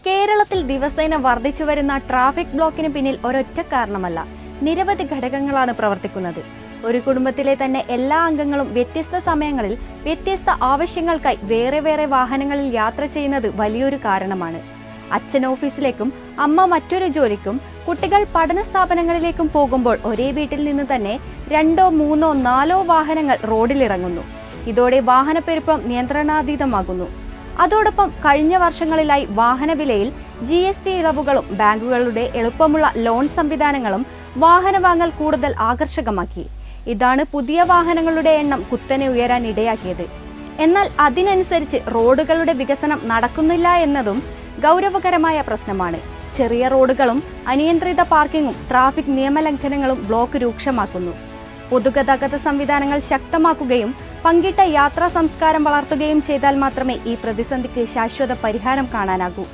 കേരളത്തിൽ ദിവസേന വർദ്ധിച്ചു വരുന്ന ട്രാഫിക് ബ്ലോക്കിന് പിന്നിൽ ഒരൊറ്റ കാരണമല്ല, നിരവധി ഘടകങ്ങളാണ് പ്രവർത്തിക്കുന്നത്. ഒരു കുടുംബത്തിലെ തന്നെ എല്ലാ അംഗങ്ങളും വ്യത്യസ്ത സമയങ്ങളിൽ വ്യത്യസ്ത ആവശ്യങ്ങൾക്കായി വേറെ വേറെ വാഹനങ്ങളിൽ യാത്ര ചെയ്യുന്നത് വലിയൊരു കാരണമാണ്. അച്ഛൻ ഓഫീസിലേക്കും അമ്മ മറ്റൊരു ജോലിക്കും കുട്ടികൾ പഠന സ്ഥാപനങ്ങളിലേക്കും പോകുമ്പോൾ ഒരേ വീട്ടിൽ നിന്ന് തന്നെ 2, 3, 4 വാഹനങ്ങൾ റോഡിലിറങ്ങുന്നു. ഇതോടെ വാഹനപ്പെരുപ്പം നിയന്ത്രണാതീതമാകുന്നു. അതോടൊപ്പം കഴിഞ്ഞ വർഷങ്ങളിലായി വാഹനവിലയിൽ GST ഇളവുകളും ബാങ്കുകളുടെ എളുപ്പമുള്ള ലോൺ സംവിധാനങ്ങളും വാഹന വാങ്ങൽ കൂടുതൽ ആകർഷകമാക്കി. ഇതാണ് പുതിയ വാഹനങ്ങളുടെ എണ്ണം കുത്തനെ ഉയരാൻ ഇടയാക്കിയത്. എന്നാൽ അതിനനുസരിച്ച് റോഡുകളുടെ വികസനം നടക്കുന്നില്ല എന്നതും ഗൗരവകരമായ പ്രശ്നമാണ്. ചെറിയ റോഡുകളും അനിയന്ത്രിത പാർക്കിങ്ങും ട്രാഫിക് നിയമലംഘനങ്ങളും ബ്ലോക്ക് രൂക്ഷമാക്കുന്നു. പൊതുഗതാഗത സംവിധാനങ്ങൾ ശക്തമാക്കുകയും പങ്കിട്ട യാത്രാ സംസ്കാരം വളർത്തുകയും ചെയ്താൽ മാത്രമേ ഈ പ്രതിസന്ധിക്ക് ശാശ്വത പരിഹാരം കാണാനാകൂ.